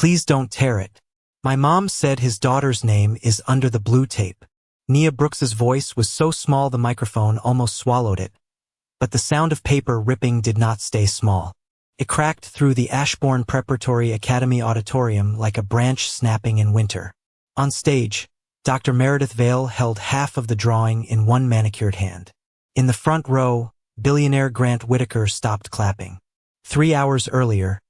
Please don't tear it. My mom said his daughter's name is under the blue tape. Nia Brooks's voice was so small the microphone almost swallowed it. But the sound of paper ripping did not stay small. It cracked through the Ashbourne Preparatory Academy auditorium like a branch snapping in winter. On stage, Dr. Meredith Vale held half of the drawing in one manicured hand. In the front row, billionaire Grant Whitaker stopped clapping. 3 hours earlier,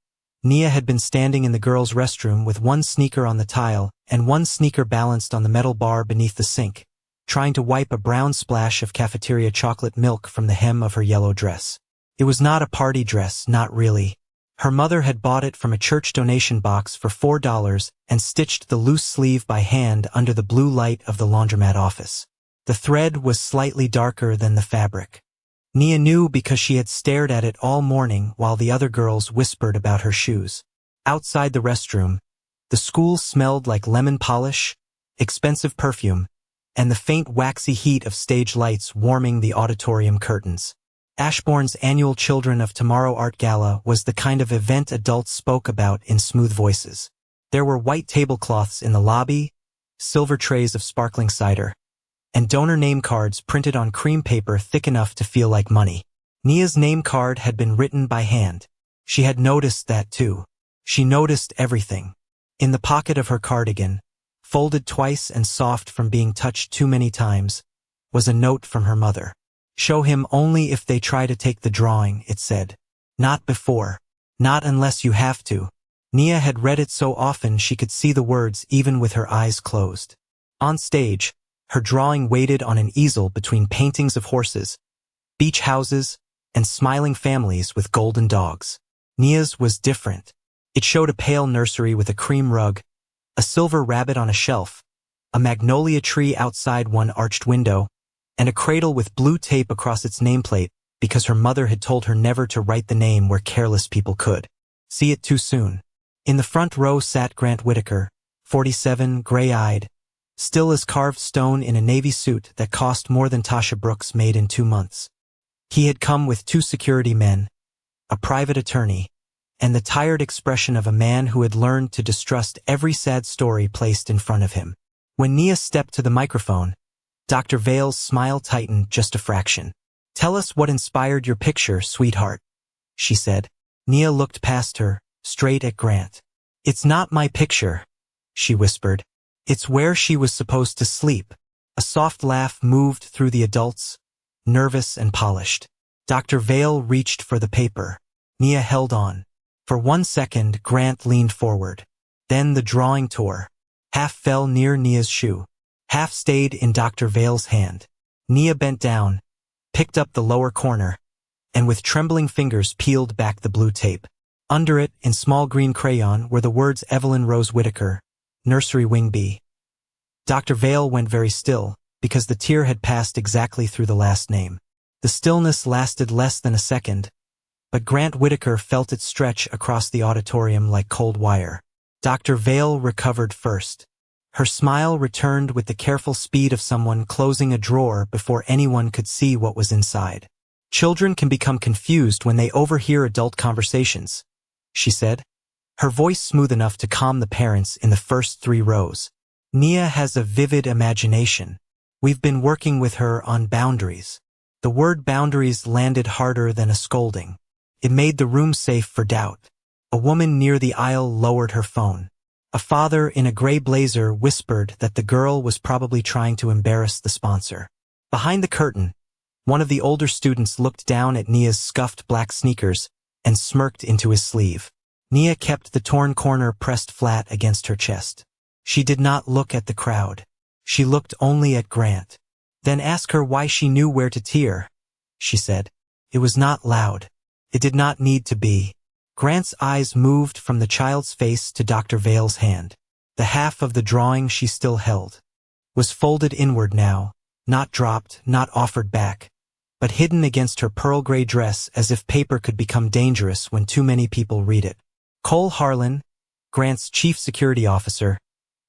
Nia had been standing in the girls' restroom with one sneaker on the tile and one sneaker balanced on the metal bar beneath the sink, trying to wipe a brown splash of cafeteria chocolate milk from the hem of her yellow dress. It was not a party dress, not really. Her mother had bought it from a church donation box for $4 and stitched the loose sleeve by hand under the blue light of the laundromat office. The thread was slightly darker than the fabric. Nia knew because she had stared at it all morning while the other girls whispered about her shoes. Outside the restroom, the school smelled like lemon polish, expensive perfume, and the faint waxy heat of stage lights warming the auditorium curtains. Ashbourne's annual Children of Tomorrow Art Gala was the kind of event adults spoke about in smooth voices. There were white tablecloths in the lobby, silver trays of sparkling cider, and donor name cards printed on cream paper thick enough to feel like money. Nia's name card had been written by hand. She had noticed that too. She noticed everything. In the pocket of her cardigan, folded twice and soft from being touched too many times, was a note from her mother. Show him only if they try to take the drawing, it said. Not before. Not unless you have to. Nia had read it so often she could see the words even with her eyes closed. On stage, her drawing waited on an easel between paintings of horses, beach houses, and smiling families with golden dogs. Nia's was different. It showed a pale nursery with a cream rug, a silver rabbit on a shelf, a magnolia tree outside one arched window, and a cradle with blue tape across its nameplate because her mother had told her never to write the name where careless people could. See it too soon. In the front row sat Grant Whitaker, 47, gray-eyed, still as carved stone in a navy suit that cost more than Tasha Brooks made in 2 months. He had come with 2 security men, a private attorney, and the tired expression of a man who had learned to distrust every sad story placed in front of him. When Nia stepped to the microphone, Dr. Vale's smile tightened just a fraction. "Tell us what inspired your picture, sweetheart," she said. Nia looked past her, straight at Grant. "It's not my picture," she whispered. "It's where she was supposed to sleep." A soft laugh moved through the adults, nervous and polished. Dr. Vale reached for the paper. Nia held on. For 1 second, Grant leaned forward. Then the drawing tore. Half fell near Nia's shoe. Half stayed in Dr. Vale's hand. Nia bent down, picked up the lower corner, and with trembling fingers peeled back the blue tape. Under it, in small green crayon, were the words Evelyn Rose Whitaker, Nursery Wing B. Dr. Vale went very still, because the tear had passed exactly through the last name. The stillness lasted less than a second, but Grant Whitaker felt it stretch across the auditorium like cold wire. Dr. Vale recovered first. Her smile returned with the careful speed of someone closing a drawer before anyone could see what was inside. "Children can become confused when they overhear adult conversations," she said, her voice smooth enough to calm the parents in the first 3 rows. "Nia has a vivid imagination. We've been working with her on boundaries." The word boundaries landed harder than a scolding. It made the room safe for doubt. A woman near the aisle lowered her phone. A father in a gray blazer whispered that the girl was probably trying to embarrass the sponsor. Behind the curtain, one of the older students looked down at Nia's scuffed black sneakers and smirked into his sleeve. Nia kept the torn corner pressed flat against her chest. She did not look at the crowd. She looked only at Grant. "Then ask her why she knew where to tear," she said. It was not loud. It did not need to be. Grant's eyes moved from the child's face to Dr. Vale's hand. The half of the drawing she still held was folded inward now, not dropped, not offered back, but hidden against her pearl gray dress as if paper could become dangerous when too many people read it. Cole Harlan, Grant's chief security officer,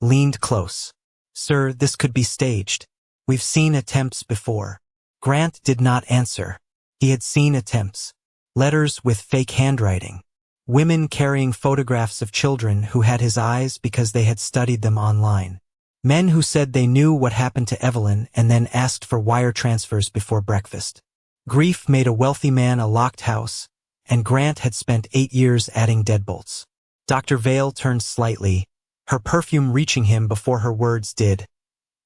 leaned close. "Sir, this could be staged. We've seen attempts before." Grant did not answer. He had seen attempts. Letters with fake handwriting. Women carrying photographs of children who had his eyes because they had studied them online. Men who said they knew what happened to Evelyn and then asked for wire transfers before breakfast. Grief made a wealthy man a locked house, and Grant had spent 8 years adding deadbolts. Dr. Vale turned slightly, her perfume reaching him before her words did.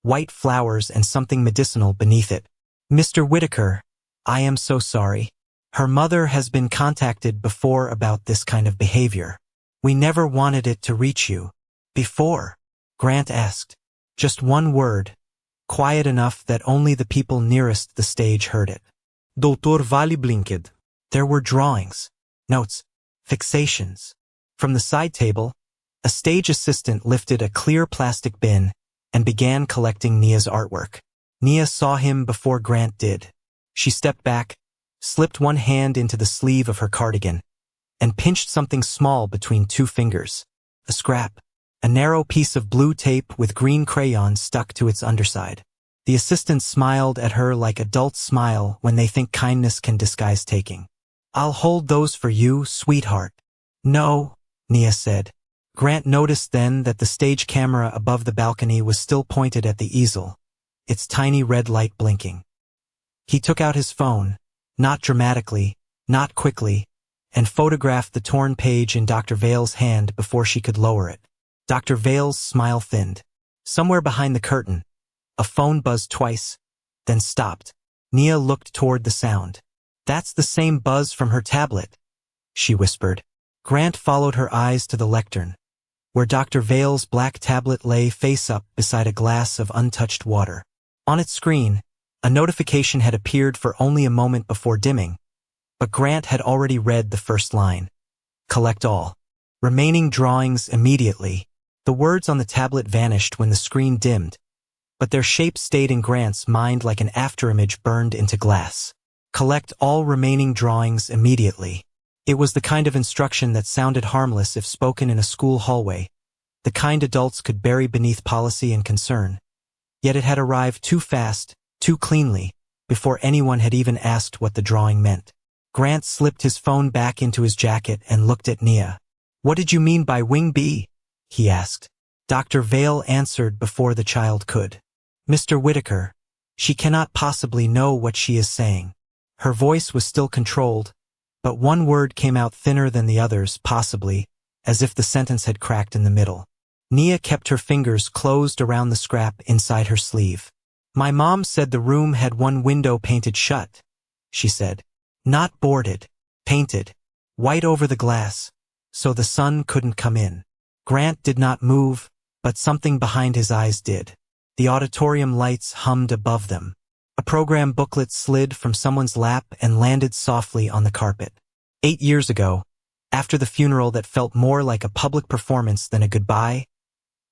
White flowers and something medicinal beneath it. Mr. Whitaker, I am so sorry. Her mother has been contacted before about this kind of behavior. We never wanted it to reach you. Before? Grant asked. Just one word, quiet enough that only the people nearest the stage heard it. Dr. Valley blinked. There were drawings, notes, fixations. From the side table, a stage assistant lifted a clear plastic bin and began collecting Nia's artwork. Nia saw him before Grant did. She stepped back, slipped one hand into the sleeve of her cardigan, and pinched something small between 2 fingers. A scrap. A narrow piece of blue tape with green crayon stuck to its underside. The assistant smiled at her like adults smile when they think kindness can disguise taking. I'll hold those for you, sweetheart. No, Nia said. Grant noticed then that the stage camera above the balcony was still pointed at the easel, its tiny red light blinking. He took out his phone, not dramatically, not quickly, and photographed the torn page in Dr. Vale's hand before she could lower it. Dr. Vale's smile thinned. Somewhere behind the curtain, a phone buzzed twice, then stopped. Nia looked toward the sound. That's the same buzz from her tablet, she whispered. Grant followed her eyes to the lectern, where Dr. Vale's black tablet lay face up beside a glass of untouched water. On its screen, a notification had appeared for only a moment before dimming, but Grant had already read the first line. Collect all. Remaining drawings immediately. The words on the tablet vanished when the screen dimmed, but their shape stayed in Grant's mind like an afterimage burned into glass. Collect all remaining drawings immediately. It was the kind of instruction that sounded harmless if spoken in a school hallway, the kind adults could bury beneath policy and concern. Yet it had arrived too fast, too cleanly, before anyone had even asked what the drawing meant. Grant slipped his phone back into his jacket and looked at Nia. What did you mean by Wing B? He asked. Dr. Vale answered before the child could. Mr. Whitaker, she cannot possibly know what she is saying. Her voice was still controlled, but one word came out thinner than the others, possibly, as if the sentence had cracked in the middle. Nia kept her fingers closed around the scrap inside her sleeve. My mom said the room had one window painted shut, she said. Not boarded, painted, white over the glass, so the sun couldn't come in. Grant did not move, but something behind his eyes did. The auditorium lights hummed above them. A program booklet slid from someone's lap and landed softly on the carpet. 8 years ago, after the funeral that felt more like a public performance than a goodbye,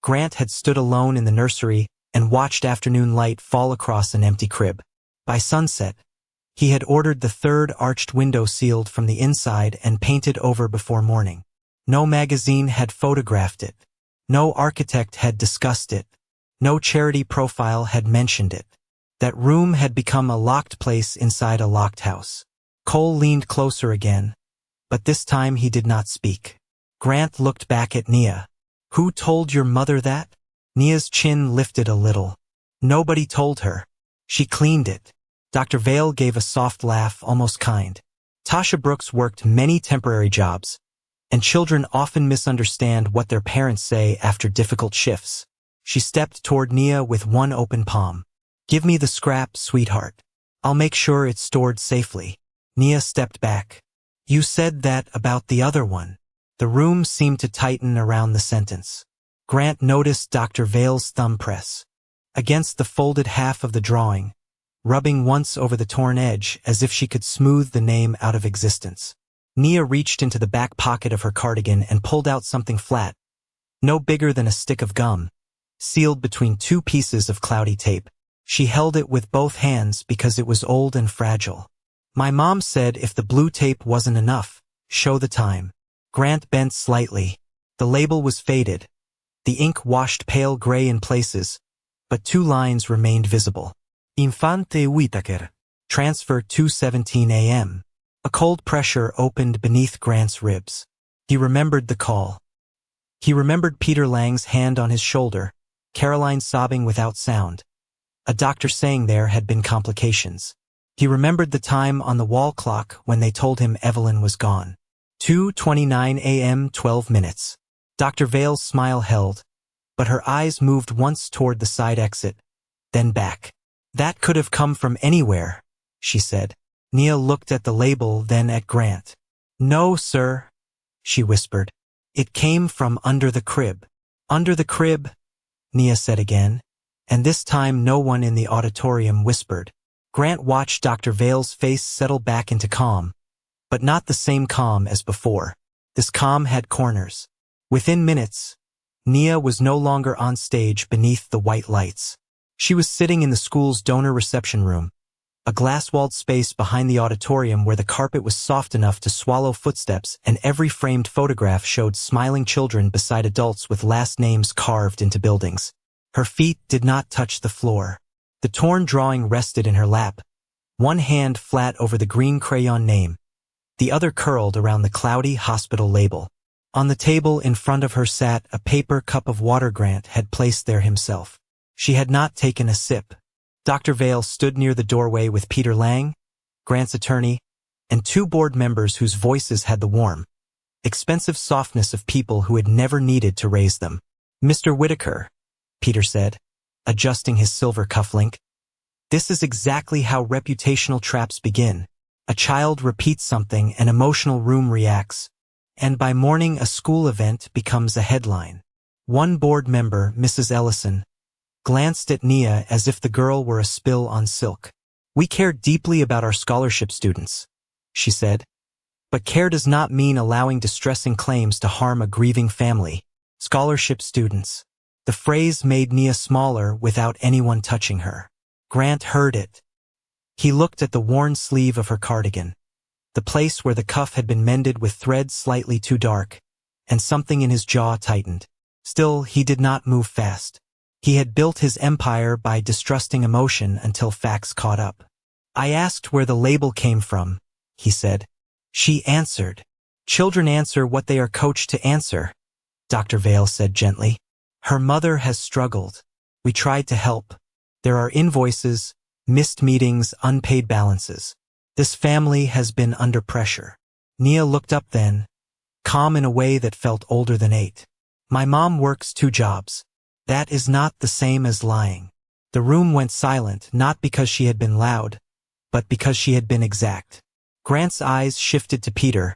Grant had stood alone in the nursery and watched afternoon light fall across an empty crib. By sunset, he had ordered the 3rd arched window sealed from the inside and painted over before morning. No magazine had photographed it. No architect had discussed it. No charity profile had mentioned it. That room had become a locked place inside a locked house. Cole leaned closer again, but this time he did not speak. Grant looked back at Nia. Who told your mother that? Nia's chin lifted a little. Nobody told her. She cleaned it. Dr. Vale gave a soft laugh, almost kind. Tasha Brooks worked many temporary jobs, and children often misunderstand what their parents say after difficult shifts. She stepped toward Nia with one open palm. Give me the scrap, sweetheart. I'll make sure it's stored safely. Nia stepped back. You said that about the other one. The room seemed to tighten around the sentence. Grant noticed Dr. Vale's thumb press against the folded half of the drawing, rubbing once over the torn edge as if she could smooth the name out of existence. Nia reached into the back pocket of her cardigan and pulled out something flat, no bigger than a stick of gum, sealed between 2 pieces of cloudy tape. She held it with both hands because it was old and fragile. My mom said if the blue tape wasn't enough, show the time. Grant bent slightly. The label was faded. The ink washed pale gray in places, but 2 lines remained visible. Infante Whitaker. Transfer 2:17 a.m. A cold pressure opened beneath Grant's ribs. He remembered the call. He remembered Peter Lang's hand on his shoulder, Caroline sobbing without sound. A doctor saying there had been complications. He remembered the time on the wall clock when they told him Evelyn was gone. 2:29 a.m. 12 minutes. Dr. Vale's smile held, but her eyes moved once toward the side exit, then back. That could have come from anywhere, she said. Nia looked at the label, then at Grant. No, sir, she whispered. It came from under the crib. Under the crib, Nia said again, and this time no one in the auditorium whispered. Grant watched Dr. Vale's face settle back into calm, but not the same calm as before. This calm had corners. Within minutes, Nia was no longer on stage beneath the white lights. She was sitting in the school's donor reception room, a glass-walled space behind the auditorium where the carpet was soft enough to swallow footsteps and every framed photograph showed smiling children beside adults with last names carved into buildings. Her feet did not touch the floor. The torn drawing rested in her lap, one hand flat over the green crayon name, the other curled around the cloudy hospital label. On the table in front of her sat a paper cup of water Grant had placed there himself. She had not taken a sip. Dr. Vale stood near the doorway with Peter Lang, Grant's attorney, and two board members whose voices had the warm, expensive softness of people who had never needed to raise them. Mr. Whitaker, Peter said, adjusting his silver cufflink. This is exactly how reputational traps begin. A child repeats something, an emotional room reacts, and by morning a school event becomes a headline. One board member, Mrs. Ellison, glanced at Nia as if the girl were a spill on silk. We care deeply about our scholarship students, she said. But care does not mean allowing distressing claims to harm a grieving family. Scholarship students. The phrase made Nia smaller without anyone touching her. Grant heard it. He looked at the worn sleeve of her cardigan, the place where the cuff had been mended with thread slightly too dark, and something in his jaw tightened. Still, he did not move fast. He had built his empire by distrusting emotion until facts caught up. I asked where the label came from, he said. She answered. Children answer what they are coached to answer, Dr. Vale said gently. Her mother has struggled. We tried to help. There are invoices, missed meetings, unpaid balances. This family has been under pressure. Nia looked up then, calm in a way that felt older than 8. My mom works 2 jobs. That is not the same as lying. The room went silent, not because she had been loud, but because she had been exact. Grant's eyes shifted to Peter,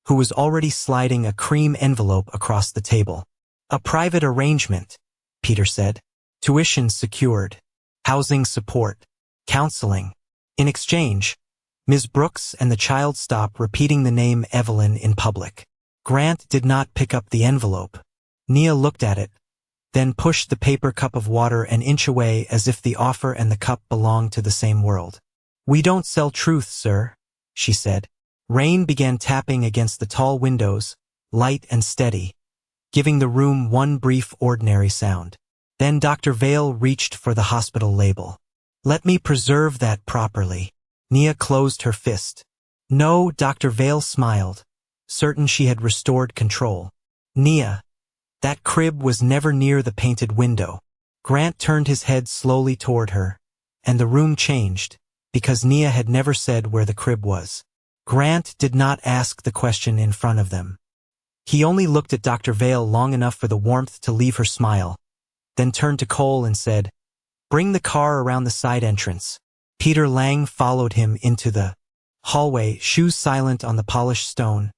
who was already sliding a cream envelope across the table. A private arrangement, Peter said. Tuition secured. Housing support. Counseling. In exchange, Ms. Brooks and the child stopped repeating the name Evelyn in public. Grant did not pick up the envelope. Nia looked at it, then pushed the paper cup of water an inch away as if the offer and the cup belonged to the same world. We don't sell truth, sir, she said. Rain began tapping against the tall windows, light and steady, giving the room one brief ordinary sound. Then Dr. Vale reached for the hospital label. Let me preserve that properly. Nia closed her fist. No, Dr. Vale smiled, certain she had restored control. Nia, that crib was never near the painted window. Grant turned his head slowly toward her, and the room changed, because Nia had never said where the crib was. Grant did not ask the question in front of them. He only looked at Dr. Vale long enough for the warmth to leave her smile, then turned to Cole and said, Bring the car around the side entrance. Peter Lang followed him into the hallway, shoes silent on the polished stone,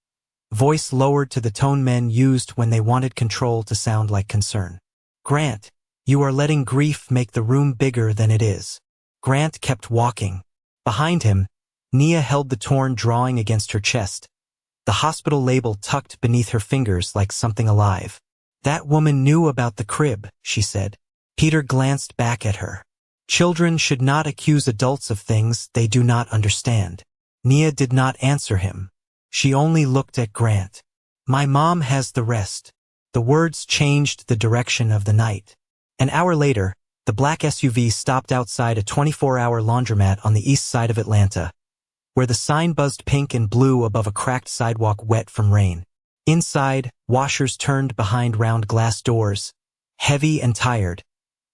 voice lowered to the tone men used when they wanted control to sound like concern. Grant, you are letting grief make the room bigger than it is. Grant kept walking. Behind him, Nia held the torn drawing against her chest, the hospital label tucked beneath her fingers like something alive. That woman knew about the crib, she said. Peter glanced back at her. Children should not accuse adults of things they do not understand. Nia did not answer him. She only looked at Grant. My mom has the rest. The words changed the direction of the night. An hour later, the black SUV stopped outside a 24-hour laundromat on the east side of Atlanta, where the sign buzzed pink and blue above a cracked sidewalk wet from rain. Inside, washers turned behind round glass doors, heavy and tired,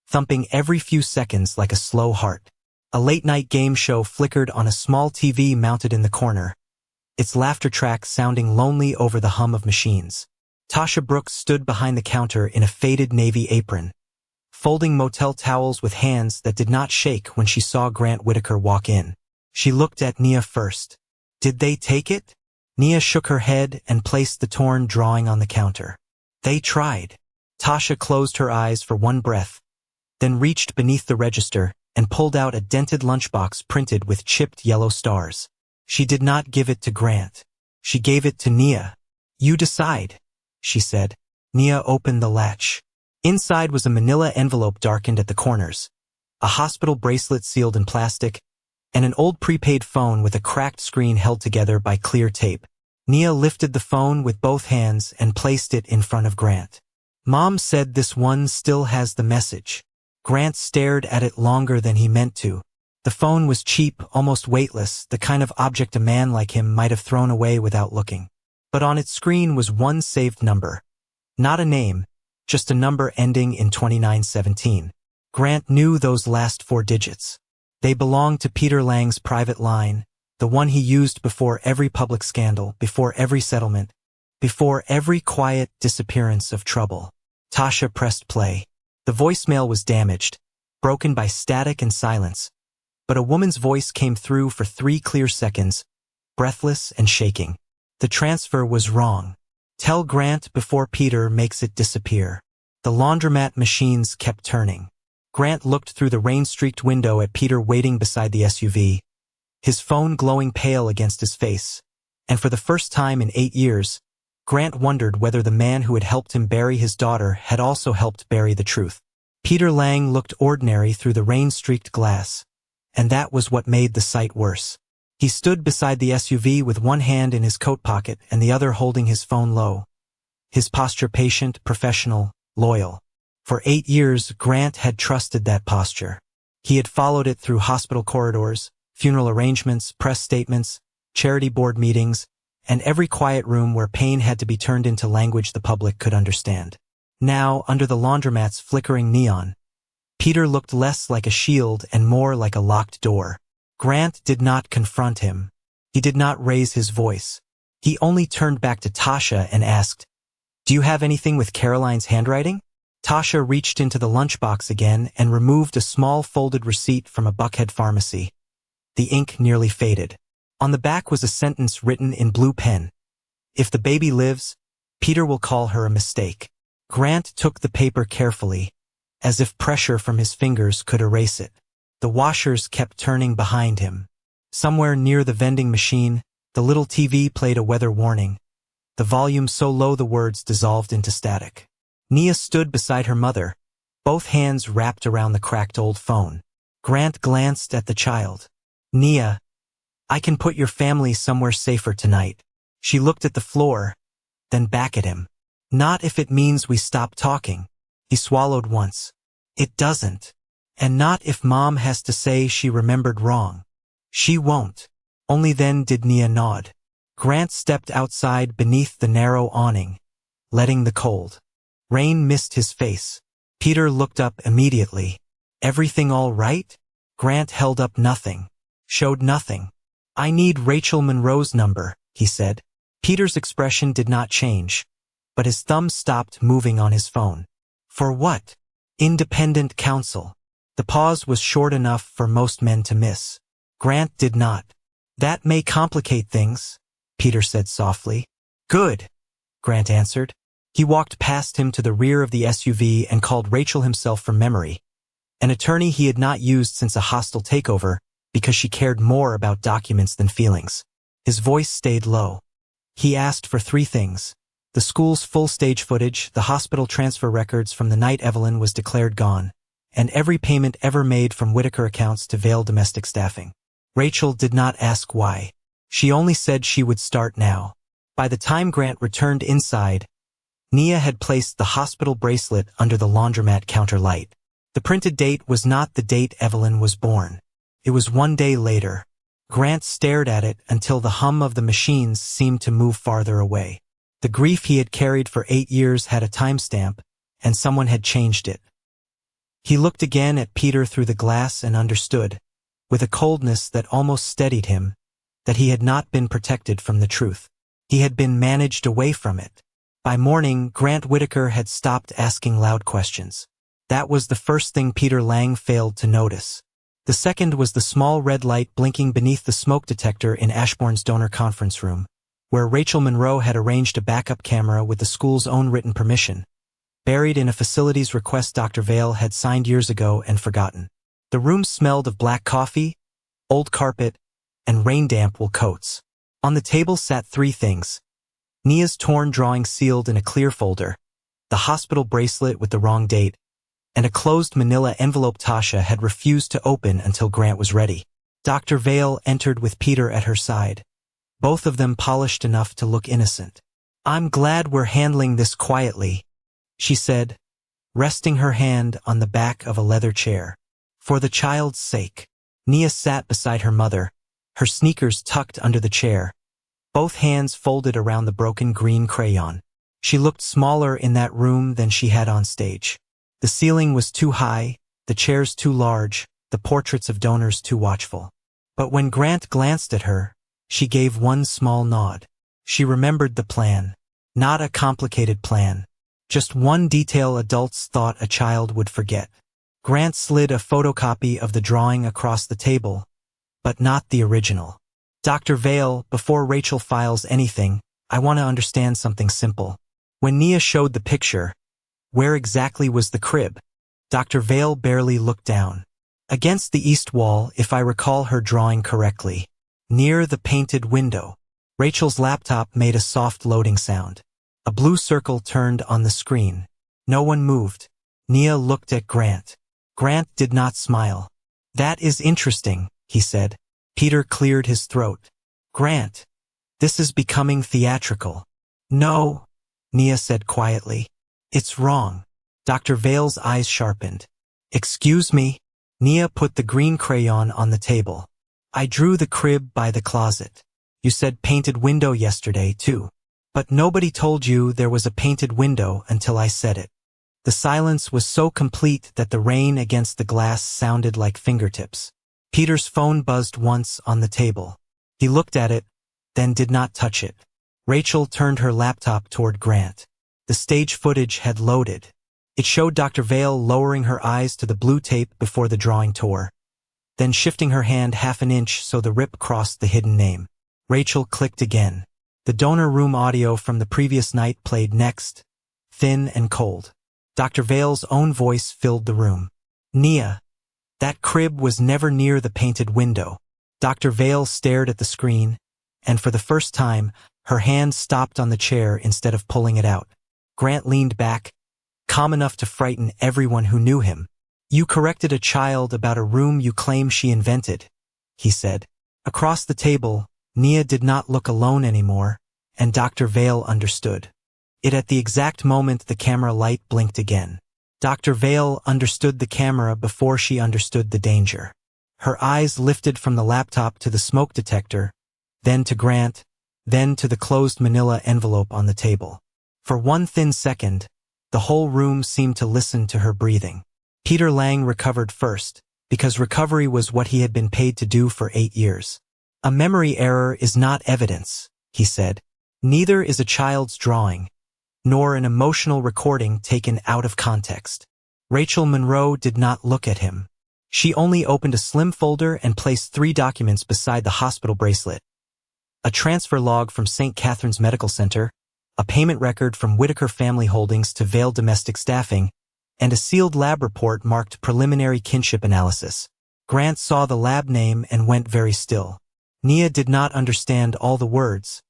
thumping every few seconds like a slow heart. A late-night game show flickered on a small TV mounted in the corner, its laughter track sounding lonely over the hum of machines. Tasha Brooks stood behind the counter in a faded navy apron, folding motel towels with hands that did not shake when she saw Grant Whitaker walk in. She looked at Nia first. Did they take it? Nia shook her head and placed the torn drawing on the counter. They tried. Tasha closed her eyes for one breath, then reached beneath the register and pulled out a dented lunchbox printed with chipped yellow stars. She did not give it to Grant. She gave it to Nia. You decide, she said. Nia opened the latch. Inside was a manila envelope darkened at the corners, a hospital bracelet sealed in plastic, and an old prepaid phone with a cracked screen held together by clear tape. Nia lifted the phone with both hands and placed it in front of Grant. Mom said this one still has the message. Grant stared at it longer than he meant to. The phone was cheap, almost weightless, the kind of object a man like him might have thrown away without looking. But on its screen was one saved number. Not a name, just a number ending in 2917. Grant knew those last 4 digits. They belonged to Peter Lang's private line, the one he used before every public scandal, before every settlement, before every quiet disappearance of trouble. Tasha pressed play. The voicemail was damaged, broken by static and silence, but a woman's voice came through for 3 clear seconds, breathless and shaking. The transfer was wrong. Tell Grant before Peter makes it disappear. The laundromat machines kept turning. Grant looked through the rain-streaked window at Peter waiting beside the SUV, his phone glowing pale against his face, and for the first time in 8 years, Grant wondered whether the man who had helped him bury his daughter had also helped bury the truth. Peter Lang looked ordinary through the rain-streaked glass, and that was what made the sight worse. He stood beside the SUV with one hand in his coat pocket and the other holding his phone low, his posture patient, professional, loyal. For 8 years, Grant had trusted that posture. He had followed it through hospital corridors, funeral arrangements, press statements, charity board meetings, and every quiet room where pain had to be turned into language the public could understand. Now, under the laundromat's flickering neon, Peter looked less like a shield and more like a locked door. Grant did not confront him. He did not raise his voice. He only turned back to Tasha and asked, "Do you have anything with Caroline's handwriting?" Tasha reached into the lunchbox again and removed a small folded receipt from a Buckhead pharmacy. The ink nearly faded. On the back was a sentence written in blue pen. "If the baby lives, Peter will call her a mistake." Grant took the paper carefully, as if pressure from his fingers could erase it. The washers kept turning behind him. Somewhere near the vending machine, the little TV played a weather warning, the volume so low the words dissolved into static. Nia stood beside her mother, both hands wrapped around the cracked old phone. Grant glanced at the child. "Nia, I can put your family somewhere safer tonight." She looked at the floor, then back at him. "Not if it means we stop talking." He swallowed once. "It doesn't. And not if Mom has to say she remembered wrong." "She won't." Only then did Nia nod. Grant stepped outside beneath the narrow awning, letting the cold rain mist his face. Peter looked up immediately. "Everything all right?" Grant held up nothing, showed nothing. "I need Rachel Monroe's number," he said. Peter's expression did not change, but his thumb stopped moving on his phone. "For what?" "Independent counsel." The pause was short enough for most men to miss. Grant did not. "That may complicate things," Peter said softly. "Good," Grant answered. He walked past him to the rear of the SUV and called Rachel himself from memory, an attorney he had not used since a hostile takeover because she cared more about documents than feelings. His voice stayed low. He asked for 3 things: the school's full stage footage, the hospital transfer records from the night Evelyn was declared gone, and every payment ever made from Whitaker accounts to Vail domestic staffing. Rachel did not ask why. She only said she would start now. By the time Grant returned inside, Nia had placed the hospital bracelet under the laundromat counter light. The printed date was not the date Evelyn was born. It was 1 day later. Grant stared at it until the hum of the machines seemed to move farther away. The grief he had carried for 8 years had a timestamp, and someone had changed it. He looked again at Peter through the glass and understood, with a coldness that almost steadied him, that he had not been protected from the truth. He had been managed away from it. By morning, Grant Whitaker had stopped asking loud questions. That was the first thing Peter Lang failed to notice. The second was the small red light blinking beneath the smoke detector in Ashbourne's donor conference room, where Rachel Monroe had arranged a backup camera with the school's own written permission, buried in a facilities request Dr. Vale had signed years ago and forgotten. The room smelled of black coffee, old carpet, and rain-damp wool coats. On the table sat 3 things: Nia's torn drawing sealed in a clear folder, the hospital bracelet with the wrong date, and a closed manila envelope Tasha had refused to open until Grant was ready. Dr. Vale entered with Peter at her side, both of them polished enough to look innocent. "I'm glad we're handling this quietly," she said, resting her hand on the back of a leather chair. "For the child's sake." Nia sat beside her mother, her sneakers tucked under the chair, both hands folded around the broken green crayon. She looked smaller in that room than she had on stage. The ceiling was too high, the chairs too large, the portraits of donors too watchful. But when Grant glanced at her, she gave one small nod. She remembered the plan. Not a complicated plan. Just one detail adults thought a child would forget. Grant slid a photocopy of the drawing across the table, but not the original. "Dr. Vale, before Rachel files anything, I want to understand something simple." When Nia showed the picture, where exactly was the crib? Dr. Vale barely looked down. "Against the east wall, if I recall her drawing correctly. Near the painted window." Rachel's laptop made a soft loading sound. A blue circle turned on the screen. No one moved. Nia looked at Grant. Grant did not smile. "That is interesting," he said. Peter cleared his throat. "Grant, this is becoming theatrical." "No," Nia said quietly. "It's wrong." Dr. Vale's eyes sharpened. "Excuse me?" Nia put the green crayon on the table. "I drew the crib by the closet. You said painted window yesterday, too. But nobody told you there was a painted window until I said it." The silence was so complete that the rain against the glass sounded like fingertips. Peter's phone buzzed once on the table. He looked at it, then did not touch it. Rachel turned her laptop toward Grant. The stage footage had loaded. It showed Dr. Vale lowering her eyes to the blue tape before the drawing tore, then shifting her hand half an inch so the rip crossed the hidden name. Rachel clicked again. The donor room audio from the previous night played next, thin and cold. Dr. Vale's own voice filled the room. "Nia, that crib was never near the painted window." Dr. Vale stared at the screen, and for the first time, her hand stopped on the chair instead of pulling it out. Grant leaned back, calm enough to frighten everyone who knew him. "You corrected a child about a room you claim she invented," he said. Across the table, Nia did not look alone anymore, and Dr. Vale understood. It at the exact moment the camera light blinked again. Dr. Vale understood the camera before she understood the danger. Her eyes lifted from the laptop to the smoke detector, then to Grant, then to the closed manila envelope on the table. For one thin second, the whole room seemed to listen to her breathing. Peter Lang recovered first, because recovery was what he had been paid to do for 8 years. "A memory error is not evidence," he said. "Neither is a child's drawing, nor an emotional recording taken out of context." Rachel Monroe did not look at him. She only opened a slim folder and placed 3 documents beside the hospital bracelet. A transfer log from St. Catherine's Medical Center, a payment record from Whitaker Family Holdings to Vale Domestic Staffing, and a sealed lab report marked preliminary kinship analysis. Grant saw the lab name and went very still. Nia did not understand all the words,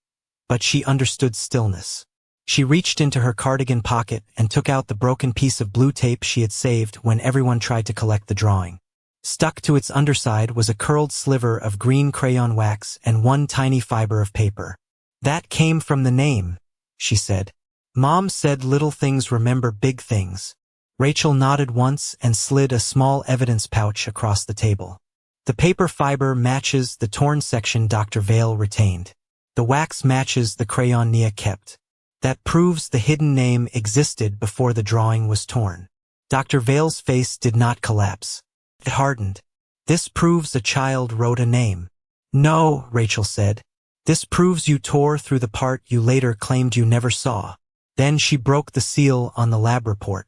but she understood stillness. She reached into her cardigan pocket and took out the broken piece of blue tape she had saved when everyone tried to collect the drawing. Stuck to its underside was a curled sliver of green crayon wax and one tiny fiber of paper. "That came from the name," she said. "Mom said little things remember big things." Rachel nodded once and slid a small evidence pouch across the table. "The paper fiber matches the torn section Dr. Vale retained. The wax matches the crayon Nia kept. That proves the hidden name existed before the drawing was torn. Dr. Vale's face did not collapse. It hardened. This proves a child wrote a name. No, Rachel said. This proves you tore through the part you later claimed you never saw. Then she broke the seal on the lab report.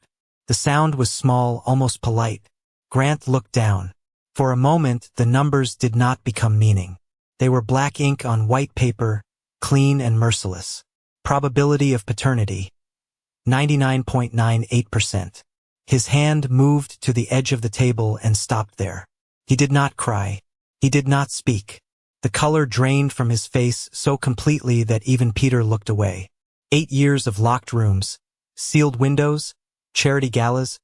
The sound was small, almost polite. Grant looked down. For a moment, the numbers did not become meaning. They were black ink on white paper, clean and merciless. Probability of paternity, 99.98%. His hand moved to the edge of the table and stopped there. He did not cry. He did not speak. The color drained from his face so completely that even Peter looked away. 8 years of locked rooms, sealed windows, charity galas,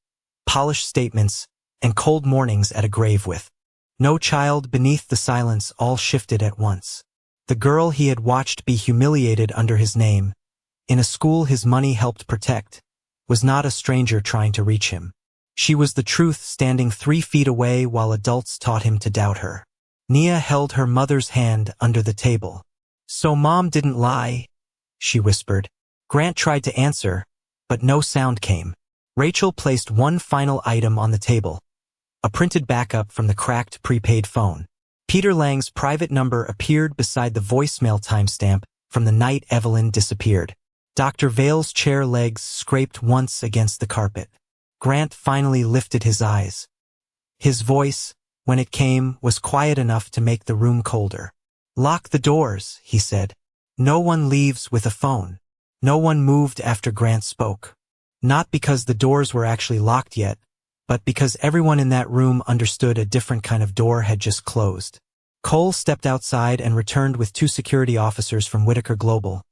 polished statements, and cold mornings at a grave with no child beneath the silence all shifted at once. The girl he had watched be humiliated under his name, in a school his money helped protect, was not a stranger trying to reach him. She was the truth standing 3 feet away while adults taught him to doubt her. Nia held her mother's hand under the table. "So Mom didn't lie," she whispered. Grant tried to answer, but no sound came. Rachel placed one final item on the table, a printed backup from the cracked prepaid phone. Peter Lang's private number appeared beside the voicemail timestamp from the night Evelyn disappeared. Dr. Vale's chair legs scraped once against the carpet. Grant finally lifted his eyes. His voice, when it came, was quiet enough to make the room colder. "Lock the doors," he said. "No one leaves with a phone." No one moved after Grant spoke. Not because the doors were actually locked yet, but because everyone in that room understood a different kind of door had just closed. Cole stepped outside and returned with 2 security officers from Whitaker Global,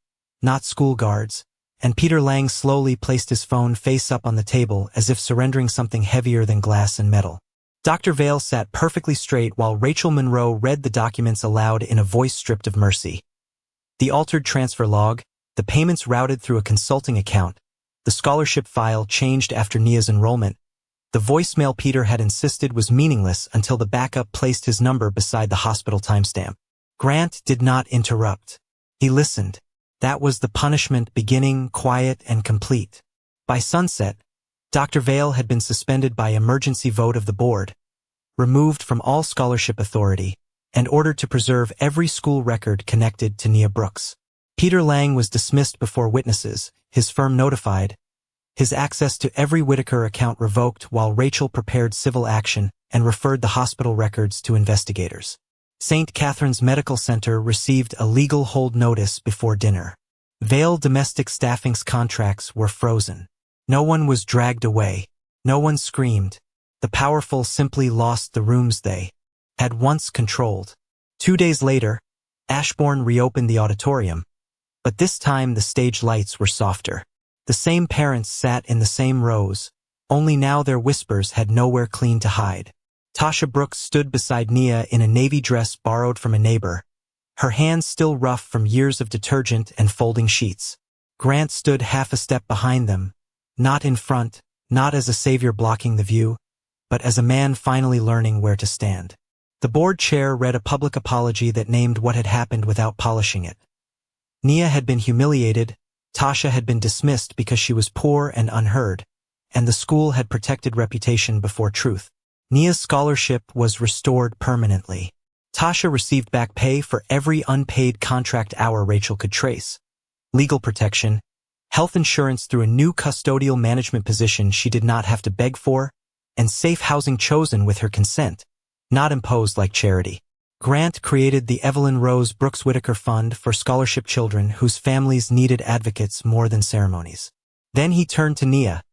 not school guards, and Peter Lang slowly placed his phone face up on the table as if surrendering something heavier than glass and metal. Dr. Vale sat perfectly straight while Rachel Monroe read the documents aloud in a voice stripped of mercy. The altered transfer log, the payments routed through a consulting account, the scholarship file changed after Nia's enrollment. The voicemail Peter had insisted was meaningless until the backup placed his number beside the hospital timestamp. Grant did not interrupt. He listened. That was the punishment beginning, quiet and complete. By sunset, Dr. Vale had been suspended by emergency vote of the board, removed from all scholarship authority, and ordered to preserve every school record connected to Nia Brooks. Peter Lang was dismissed before witnesses, his firm notified, his access to every Whitaker account revoked while Rachel prepared civil action and referred the hospital records to investigators. St. Catherine's Medical Center received a legal hold notice before dinner. Vale domestic staffing's contracts were frozen. No one was dragged away. No one screamed. The powerful simply lost the rooms they had once controlled. 2 days later, Ashbourne reopened the auditorium, but this time the stage lights were softer. The same parents sat in the same rows, only now their whispers had nowhere clean to hide. Tasha Brooks stood beside Nia in a navy dress borrowed from a neighbor, her hands still rough from years of detergent and folding sheets. Grant stood half a step behind them, not in front, not as a savior blocking the view, but as a man finally learning where to stand. The board chair read a public apology that named what had happened without polishing it. Nia had been humiliated, Tasha had been dismissed because she was poor and unheard, and the school had protected reputation before truth. Nia's scholarship was restored permanently. Tasha received back pay for every unpaid contract hour Rachel could trace. Legal protection, health insurance through a new custodial management position she did not have to beg for, and safe housing chosen with her consent, not imposed like charity. Grant created the Evelyn Rose Brooks Whitaker Fund for scholarship children whose families needed advocates more than ceremonies. Then he turned to Nia,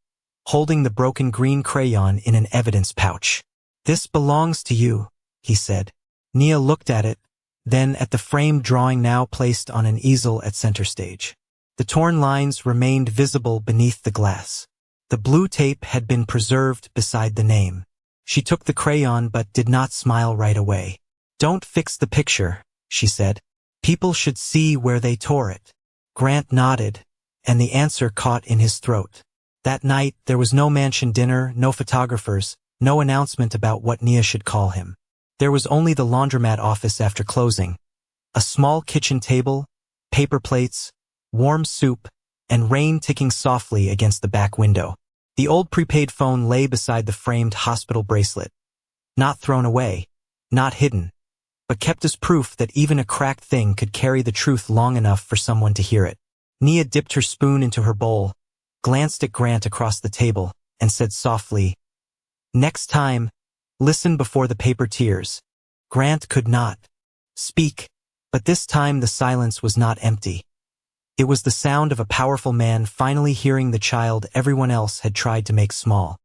holding the broken green crayon in an evidence pouch. "This belongs to you," he said. Nia looked at it, then at the framed drawing now placed on an easel at center stage. The torn lines remained visible beneath the glass. The blue tape had been preserved beside the name. She took the crayon but did not smile right away. "Don't fix the picture," she said. "People should see where they tore it." Grant nodded, and the answer caught in his throat. That night, there was no mansion dinner, no photographers, no announcement about what Nia should call him. There was only the laundromat office after closing, a small kitchen table, paper plates, warm soup, and rain ticking softly against the back window. The old prepaid phone lay beside the framed hospital bracelet. Not thrown away, not hidden, but kept as proof that even a cracked thing could carry the truth long enough for someone to hear it. Nia dipped her spoon into her bowl, glanced at Grant across the table, and said softly, "Next time, listen before the paper tears." Grant could not speak, but this time the silence was not empty. It was the sound of a powerful man finally hearing the child everyone else had tried to make small.